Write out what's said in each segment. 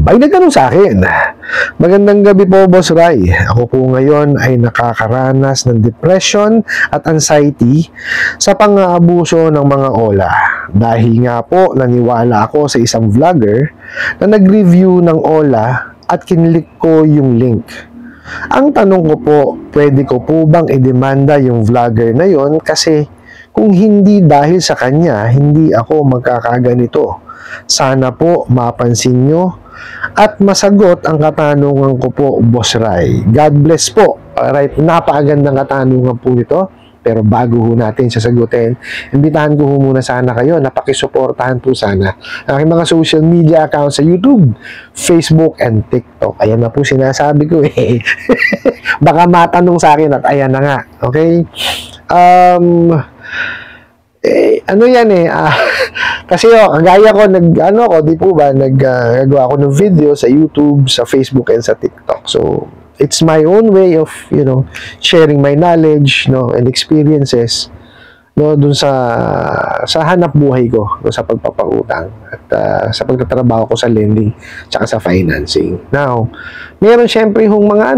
May nagtanong sa akin, magandang gabi po, Boss Ray. Ako po ngayon ay nakakaranas ng depression at anxiety sa pang-aabuso ng mga OLA. Dahil nga po, naniwala ako sa isang vlogger na nag-review ng OLA at kinlik ko yung link. Ang tanong ko po, pwede ko po bang idemanda yung vlogger na yon kasi kung hindi dahil sa kanya, hindi ako magkakaganito. Sana po mapansin nyo at masagot ang katanungan ko po, Boss Ray. God bless po. Alright, napakagandang katanungan po nito. Pero bago ho natin sasagutin, imbitahan ko ho muna sana kayo na pakisuportahan po sana ang aking mga social media accounts sa YouTube, Facebook, and TikTok. Ayan na po sinasabi ko eh. Baka matanong sa akin at ayan na nga. Okay? Ano yan eh, kasi kagaya ko, di po ba, naggawa ako ng video sa YouTube, sa Facebook, and sa TikTok. So, it's my own way of, sharing my knowledge, and experiences, dun sa hanap buhay ko, sa pagpapautang, at sa pagtatrabaho ko sa lending, tsaka sa financing. Now, meron syempre yung mga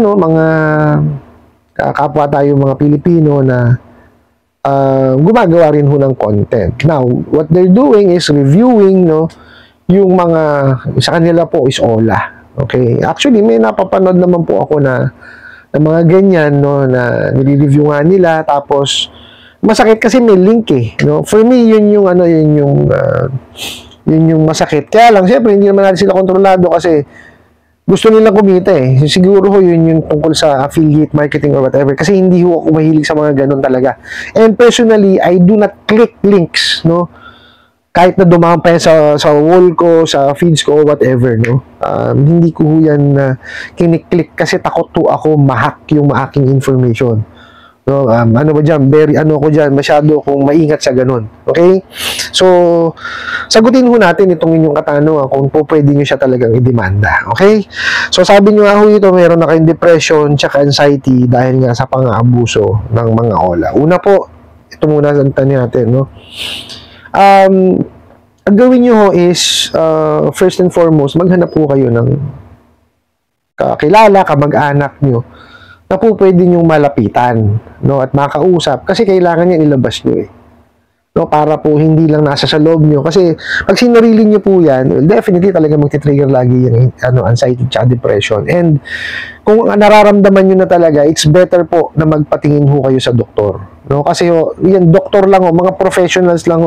kapwa tayo mga Pilipino na gumagawa rin ho ng content. Now, what they're doing is reviewing, yung mga, sa kanila po is OLA. Okay? Actually, may napapanood naman po ako na mga ganyan, na nire-review nga nila, tapos, masakit kasi may link eh, For me, yun yung masakit. Kaya lang, syempre, hindi naman natin sila kontrolado kasi, gusto nilang kumita eh. Siguro ho yun yung tungkol sa affiliate marketing or whatever. Kasi hindi ho ako mahilig sa mga ganun talaga. And personally, I do not click links, Kahit na dumaan pa yan sa wall ko, sa feeds ko, or whatever, Hindi ko ho yan kiniklik kasi takot to ako ma-hack yung aking information. Ano ba dyan? Masyado akong maingat sa ganun. Okay? So, sagutin ho natin itong inyong katanungan kung po pwede nyo siya talagang idemanda. Okay? So, sabi nyo nga ho ito, meron na kayong depression tsaka anxiety dahil nga sa pang-aabuso ng mga OLA. Una po, ito muna ang tanong natin, ang gawin nyo ho is, first and foremost, maghanap po kayo ng kakilala, kamag-anak nyo na po pwede nyo malapitan, at makausap kasi kailangan yan ilabas nyo eh. Para po hindi lang nasa sa loob nyo kasi pag sinarili nyo po yan, well, definitely talaga magti-trigger lagi yung anxiety at depression. And kung nararamdaman nyo na talaga, it's better po na magpatingin ho kayo sa doktor. Kasi yan, doktor lang mga professionals lang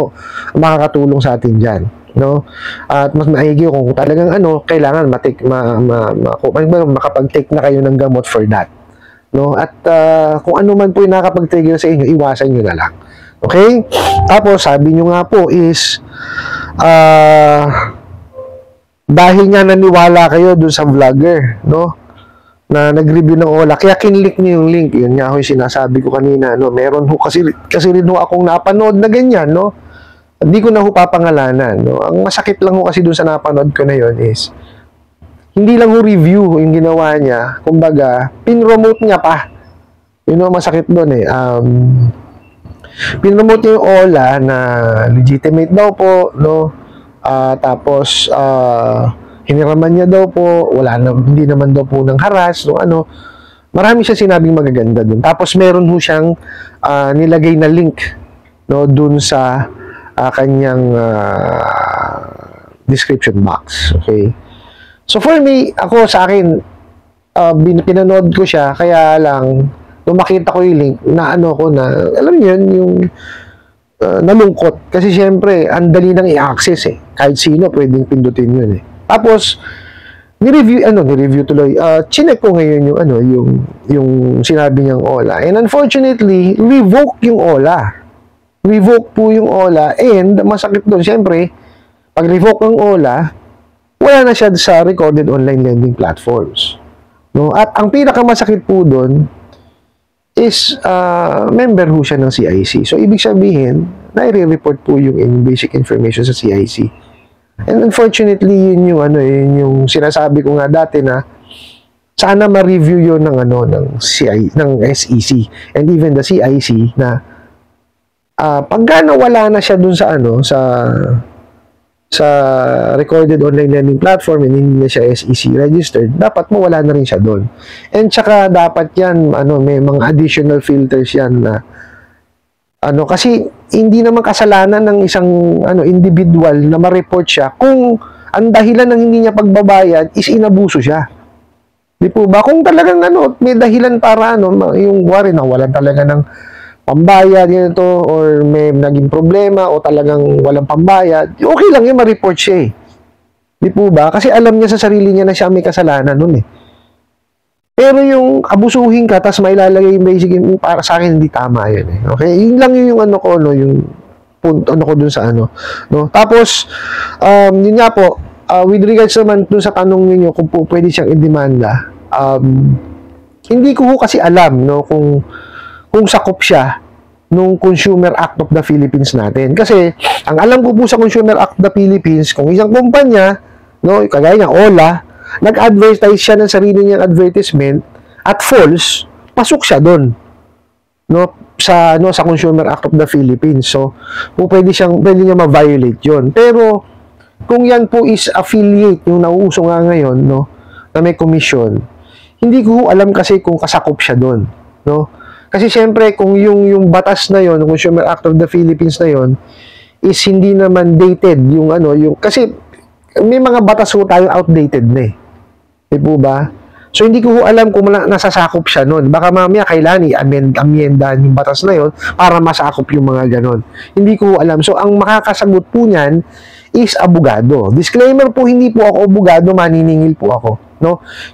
makakatulong sa atin dyan. At mas maigi kung talagang kailangan makapag-take na kayo ng gamot for that. At kung ano man po yung nakakapag-trigger sa inyo, iwasan nyo na lang. Okay? Tapos, sabi nyo nga po is, dahil nga naniwala kayo dun sa vlogger, na nag-review ng OLA, kaya kinlik nyo yung link. Yun nga ho yung sinasabi ko kanina, meron ho, kasi rin ho akong napanood na ganyan, Hindi ko na ho papangalanan, Ang masakit lang ho kasi dun sa napanood ko na yun is, hindi lang ho review yung ginawa niya, kumbaga, pin-promote niya pa. Yun masakit doon eh. Pin-promote niya yung OLA na legitimate daw po, tapos, hiniraman niya daw po, hindi naman daw po ng haras, marami siya sinabing magaganda doon. Tapos, meron ho siyang nilagay na link, doon sa kanyang description box. Okay? So, for me, sa akin, pinanood ko siya, kaya lang, nung makita ko yung link, alam niyo yung nalungkot. Kasi, syempre, ang dali nang i-access eh. Kahit sino, pwedeng pindutin yun eh. Tapos, ni-review tuloy, chinek ko ngayon yung sinabi niyang OLA. And unfortunately, revoke yung OLA. Revoke po yung OLA, and masakit doon, syempre, pag revoke ng OLA, wala na siya sa recorded online lending platforms. At ang pinakamasakit po doon is member ho siya ng CIC. So, ibig sabihin, nai-report po yung basic information sa CIC. And unfortunately, yun yung sinasabi ko nga dati na sana ma-review yun ng SEC and even the CIC na pagka nawala na siya dun sa sa recorded online lending platform and hindi na siya SEC registered, dapat mawala na rin siya doon. And tsaka dapat yan, may mga additional filters yan na kasi hindi naman kasalanan ng isang individual na ma-report siya kung ang dahilan ng hindi niya pagbabayad is inabuso siya. Di po ba? Kung talagang may dahilan para yung wari nawalan talaga ng pambayad ganito or may naging problema o talagang walang pambayad, okay lang yung ma-report siya eh. Di po ba? Kasi alam niya sa sarili niya na siya may kasalanan nun eh. Pero yung abusuhin ka, tas may lalagay yung basic, para sa akin hindi tama yun eh. Okay? Yun lang yung yung punto, ko dun sa no? Tapos, yun nga po, with regards naman dun sa tanong niyo kung po pwede siyang i-demanda, hindi ko kasi alam, kung sakop siya nung Consumer Act of the Philippines natin. Kasi, ang alam ko po sa Consumer Act of the Philippines, kung isang kumpanya, kagaya niya, Ola, nag-advertise siya ng sarili niyang advertisement at false, pasok siya doon. Sa Consumer Act of the Philippines. So, pwede niya ma-violate 'yon. Pero kung yan po is affiliate yung nauuso nga ngayon, na may commission, hindi ko alam kasi kung kasakop siya doon, Kasi syempre kung yung batas na yon, yung Consumer Act of the Philippines na yon, is hindi naman dated yung kasi may mga batas po tayo outdated na eh. Di po ba? So, hindi ko alam kung nasasakop siya nun. Baka mamaya kailangan i-amendahan yung batas na yon para masakop yung mga ganon. Hindi ko alam. So, ang makakasagot po niyan is abogado. Disclaimer po, hindi po ako abogado, maniningil po ako.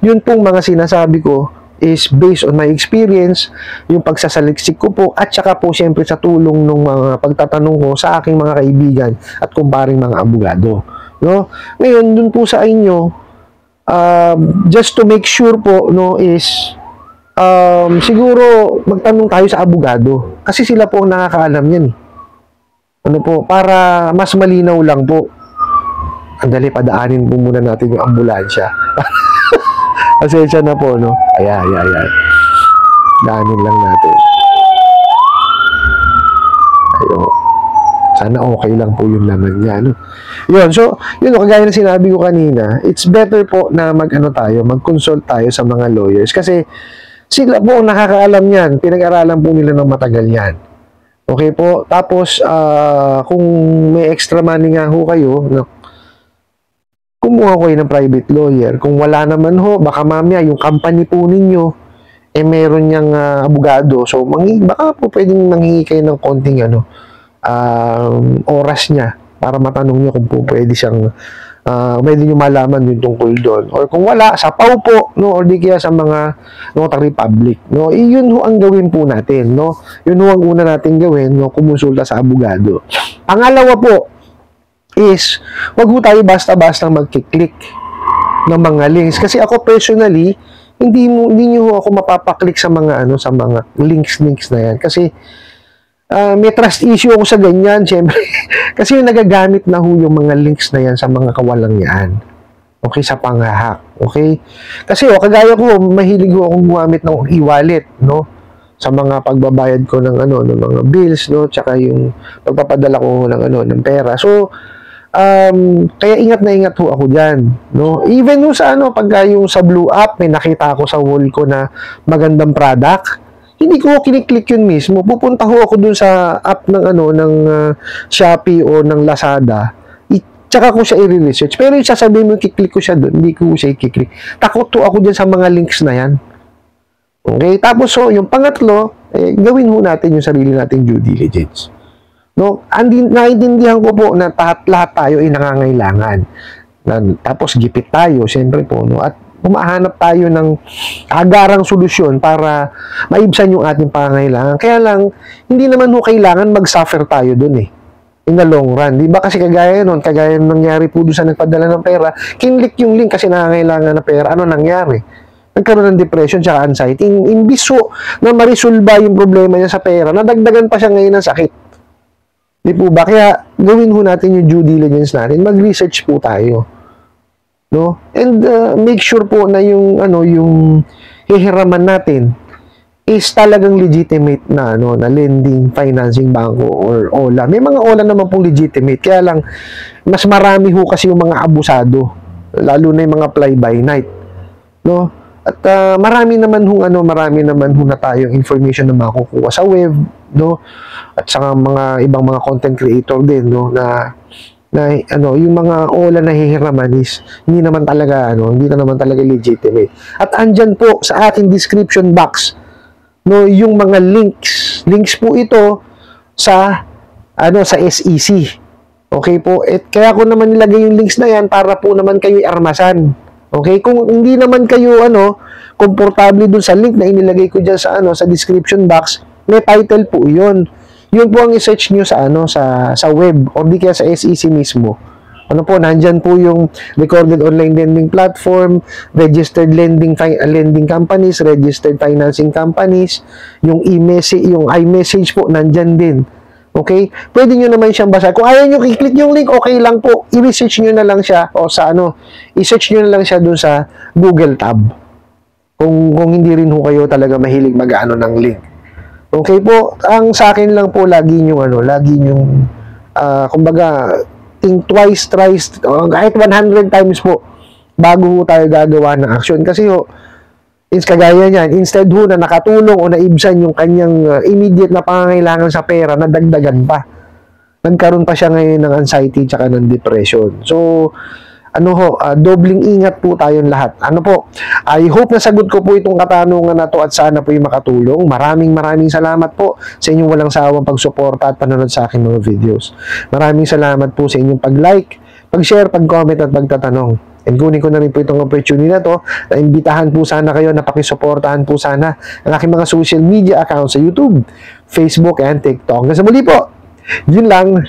Yun pong mga sinasabi ko is based on my experience, yung pagsasaliksik ko po, at saka po siyempre sa tulong ng mga pagtatanong ko sa aking mga kaibigan at kumparing mga abogado. Ngayon, dun po sa inyo, just to make sure po, is siguro magtanong tayo sa abogado. Kasi sila po ang nakakaalam yan eh. Para mas malinaw lang po. Andali, padaanin po muna natin yung ambulansya. Pasensya na po, Ayan. Daanin lang natin. Ayun. Sana okay lang po yung laman niya, Yun, so, kagaya na sinabi ko kanina, it's better po na mag-consult tayo sa mga lawyers kasi sila po ang nakakaalam yan. Pinag-aralan po nila ng matagal yan. Okay po? Tapos, kung may extra money nga ho kayo, kumuha ko ng private lawyer. Kung wala naman ho, baka mamaya yung company po ninyo, meron niyang abogado. So, baka po pwedeng manghingi kayo ng konting oras niya para matanong niyo kung po pwede siyang pwede niyo malaman yung tungkol doon. Or kung wala, sa PAW po, or di kaya sa mga notary public. Yun ho ang gawin po natin. Yun ho ang una natin gawin, kumonsulta sa abogado. Pangalawa po is, wag ho tayo basta-basta magkiklik ng mga links. Kasi ako personally, hindi niyo ako mapapaklik sa mga sa mga links na yan. Kasi may trust issue ako sa ganyan, syempre. Kasi yung nagagamit na ho yung mga links na yan sa mga kawalangyaan. Okay, sa panghahak. Okay? Kasi kagaya ko, mahilig ko akong gumamit ng e-wallet, sa mga pagbabayad ko ng ng mga bills, tsaka yung pagpapadala ko ng pera. So, kaya ingat na ingat ho ako diyan, Even sa pagka yung sa Blue App, may nakita ako sa wall ko na magandang product, hindi ko kiniklik yun mismo. Pupunta ho ako dun sa app ng ng Shopee o ng Lazada. Tsaka ko siya i-research. Pero yung sasabihin mo, kiklik ko siya dun, hindi ko siya i-kiklik. Takot to ako dyan sa mga links na yan. Okay? Tapos, yung pangatlo, gawin ho natin yung sarili nating due diligence. Naintindihan ko po na lahat tayo ay nangangailangan. Tapos, gipit tayo, siyempre po, at humahanap tayo ng agarang solusyon para maibsan yung ating pangangailangan. Kaya lang, hindi naman kailangan mag-suffer tayo dun in the long run. Di ba? Kasi kagaya nangyari po doon sa nagpadala ng pera, kinlik yung link kasi nangangailangan ng pera. Ano nangyari? Nagkaroon ng depression tsaka anxiety. Imbis na marisolba yung problema niya sa pera, nadagdagan pa siya ngayon ng sakit. Di po ba? Kaya gawin ho natin yung due diligence natin. Mag-research po tayo. And make sure po na yung hihiraman natin is talagang legitimate na ano na lending financing bangko or OLA. May mga OLA naman pong legitimate, kaya lang mas marami ho kasi yung mga abusado, lalo na yung mga fly by night, no? At marami naman ho na tayong information na makukuha sa web, no? At saka mga ibang mga content creator din, no, na ano, yung mga OLA na hihiraman is hindi naman talaga legitimate. At andyan po sa ating description box, no, yung mga links po ito sa sa SEC. Okay po, kaya ko naman nilagay yung links na yan para po naman kayo armasan. Okay, kung hindi naman kayo komportable dun sa link na inilagay ko diyan sa description box, may title po 'yon. Yun po ang i-search niyo sa web or di kaya sa SEC mismo. Ano po, nandyan po yung recorded online lending platform, registered lending companies, registered financing companies, yung iMessage po, nandyan din. Okay? Pwede nyo naman siyang basa. Kung ayaw nyo, i-click yung link, okay lang po. I-research nyo na lang siya o i-search nyo na lang siya dun sa Google tab. Kung hindi rin ho kayo talaga mahilig mag-ano ng link. Okay po? Ang sa akin lang po, lagi nyong kumbaga, think twice, thrice, kahit 100 times po bago tayo gagawa ng action. Kasi kagaya niyan, instead na nakatulong o naibsan yung kanyang immediate na pangangailangan sa pera, nadagdagan pa. Nagkaroon pa siya ngayon ng anxiety tsaka ng depression. So, dobling ingat po tayong lahat. I hope nasagot ko po itong katanungan na to at sana po yung makatulong. Maraming salamat po sa inyong walang sawang pagsuporta at panonood sa aking mga videos. Maraming salamat po sa inyong pag-like, pag-share, pag-comment at pagtatanong. And kunin ko na rin po itong opportunity na to na imbitahan po sana kayo na pakisuportahan po sana ang aking mga social media accounts sa YouTube, Facebook, and TikTok. Hanggang sa muli po, yun lang.